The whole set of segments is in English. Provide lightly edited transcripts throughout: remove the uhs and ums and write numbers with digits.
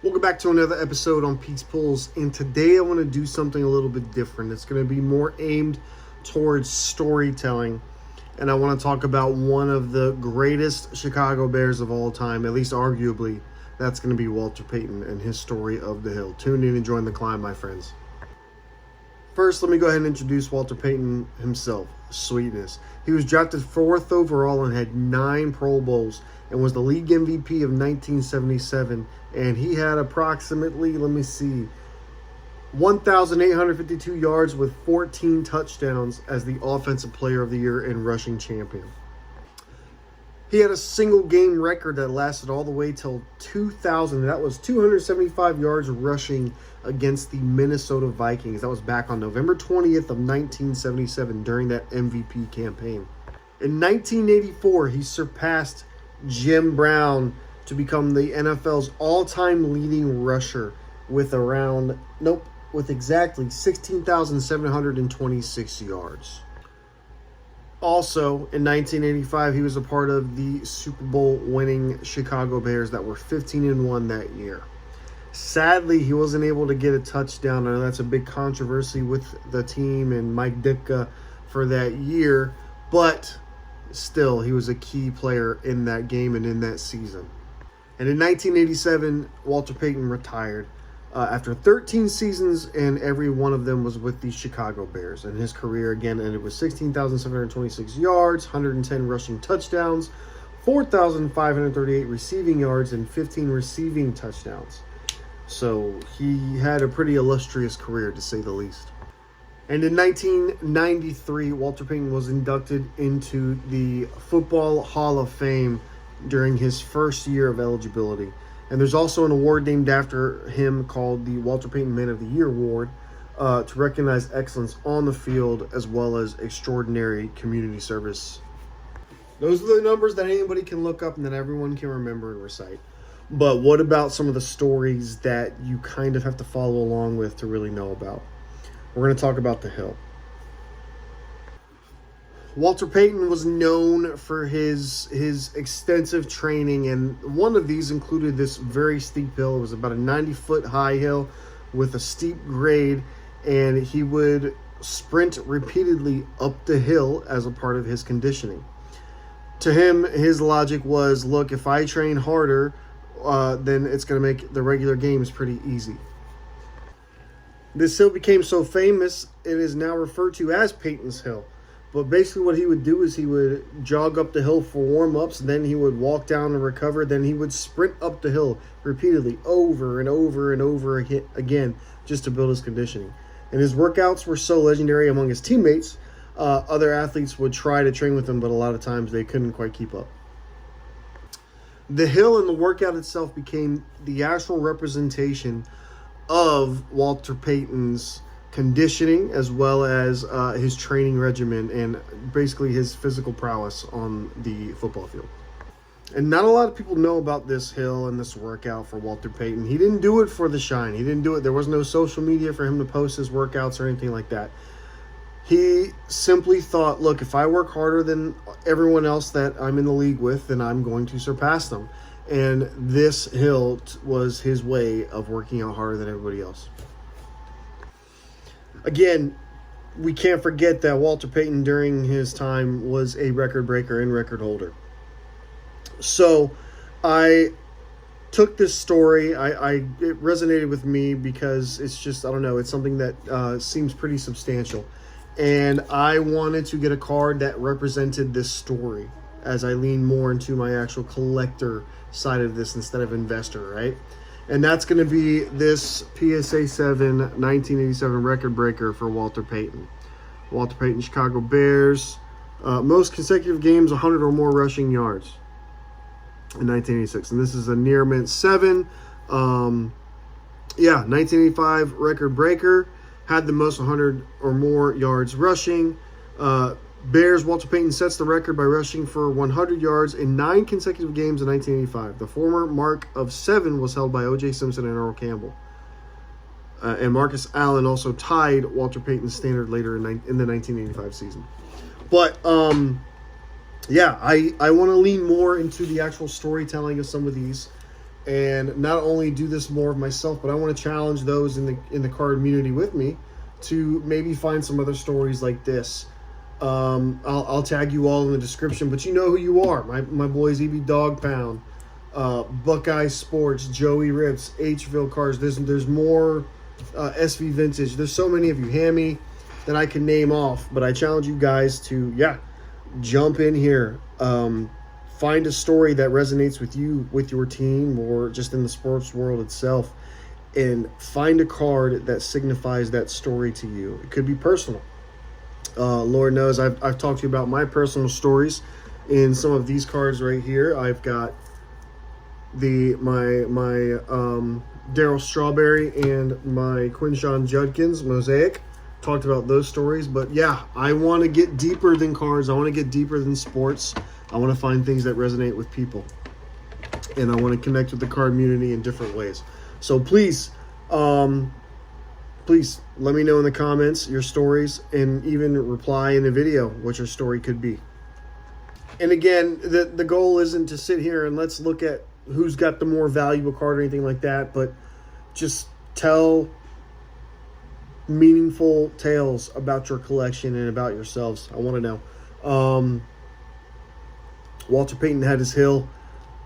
Welcome back to another episode on Pete's Pulls, and today I want to do something a little bit different. It's going to be more aimed towards storytelling, and I want to talk about one of the greatest Chicago Bears of all time, at least arguably. That's going to be Walter Payton and his story of the hill. Tune in and join the climb, my friends. First, let me go ahead and introduce Walter Payton himself. Sweetness. He was drafted 4th overall and had 9 Pro Bowls and was the league MVP of 1977. And he had approximately, 1,852 yards with 14 touchdowns as the Offensive Player of the Year and rushing champion. He had a single game record that lasted all the way till 2000. That was 275 yards rushing against the Minnesota Vikings. That was back on November 20th of 1977 during that MVP campaign. In 1984, he surpassed Jim Brown to become the NFL's all-time leading rusher with exactly 16,726 yards. Also, in 1985, he was a part of the Super Bowl winning Chicago Bears that were 15-1 that year. Sadly, he wasn't able to get a touchdown. I know that's a big controversy with the team and Mike Ditka for that year, but still, he was a key player in that game and in that season. And in 1987, Walter Payton retired after 13 seasons, and every one of them was with the Chicago Bears. And his career, again, ended with 16,726 yards, 110 rushing touchdowns, 4,538 receiving yards, and 15 receiving touchdowns. So he had a pretty illustrious career, to say the least. And in 1993, Walter Payton was inducted into the Football Hall of Fame during his first year of eligibility. And there's also an award named after him called the Walter Payton Man of the Year Award to recognize excellence on the field as well as extraordinary community service. Those are the numbers that anybody can look up and that everyone can remember and recite. But what about some of the stories that you kind of have to follow along with to really know about? We're going to talk about the hill. Walter Payton was known for his extensive training, and one of these included this very steep hill. It was about a 90-foot high hill with a steep grade, and he would sprint repeatedly up the hill as a part of his conditioning. To him, his logic was, look, if I train harder, then it's going to make the regular games pretty easy. This hill became so famous, it is now referred to as Payton's Hill. But basically what he would do is he would jog up the hill for warm-ups, then he would walk down and recover, then he would sprint up the hill repeatedly over and over and over again just to build his conditioning. And his workouts were so legendary among his teammates, other athletes would try to train with him, but a lot of times they couldn't quite keep up. The hill and the workout itself became the actual representation of Walter Payton's conditioning as well as his training regimen and basically his physical prowess on the football field. And not a lot of people know about this hill and this workout for Walter Payton. He didn't do it for the shine. He didn't do it. There was no social media for him to post his workouts or anything like that. He simply thought, look, if I work harder than everyone else that I'm in the league with, then I'm going to surpass them. And this hill was his way of working out harder than everybody else. Again, we can't forget that Walter Payton during his time was a record breaker and record holder. So I took this story, it resonated with me because it's just, I don't know, it's something that seems pretty substantial. And I wanted to get a card that represented this story as I lean more into my actual collector side of this instead of investor, right? And that's going to be this PSA 7 1987 record breaker for Walter Payton. Walter Payton, Chicago Bears. Most consecutive games, 100 or more rushing yards in 1986. And this is a near mint 7. 1985 record breaker. Had the most 100 or more yards rushing. Bears, Walter Payton sets the record by rushing for 100 yards in 9 consecutive games in 1985. The former mark of 7 was held by O.J. Simpson and Earl Campbell. And Marcus Allen also tied Walter Payton's standard later in the 1985 season. But, I want to lean more into the actual storytelling of some of these and not only do this more of myself, but I want to challenge those in the card community with me to maybe find some other stories like this. I'll tag you all in the description, but you know who you are. My boys EB Dog Pound, Buckeye Sports, Joey Rips, Hville Cars. There's more SV Vintage. There's so many of you, Hammy, that I can name off. But I challenge you guys to jump in here. Find a story that resonates with you, with your team, or just in the sports world itself, and find a card that signifies that story to you. It could be personal. Lord knows I've talked to you about my personal stories in some of these cards right here. I've got my Darryl Strawberry and my Quinshawn Judkins Mosaic. Talked about those stories, but yeah, I want to get deeper than cards. I want to get deeper than sports. I want to find things that resonate with people, and I want to connect with the card community in different ways. So please let me know in the comments your stories, and even reply in a video what your story could be. And again, the goal isn't to sit here and let's look at who's got the more valuable card or anything like that, but just tell meaningful tales about your collection and about yourselves. I want to know. Walter Payton had his hill.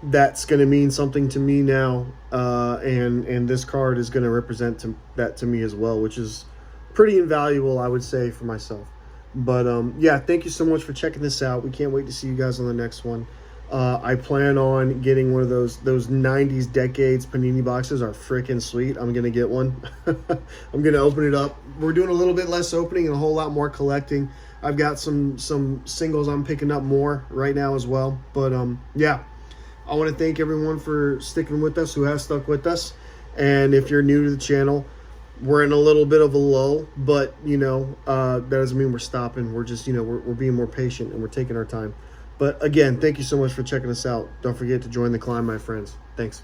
That's going to mean something to me now, and this card is going to represent that to me as well, which is pretty invaluable, I would say, for myself. But yeah, thank you so much for checking this out. We can't wait to see you guys on the next one. I plan on getting one of those 90s decades Panini boxes. Are freaking sweet. I'm going to get one. I'm going to open it up. We're doing a little bit less opening and a whole lot more collecting. I've got some singles I'm picking up more right now as well. But yeah, I want to thank everyone for sticking with us, who has stuck with us. And if you're new to the channel, we're in a little bit of a lull, but that doesn't mean we're stopping. We're just we're being more patient, and we're taking our time. But again, thank you so much for checking us out. Don't forget to join the climb, my friends. Thanks.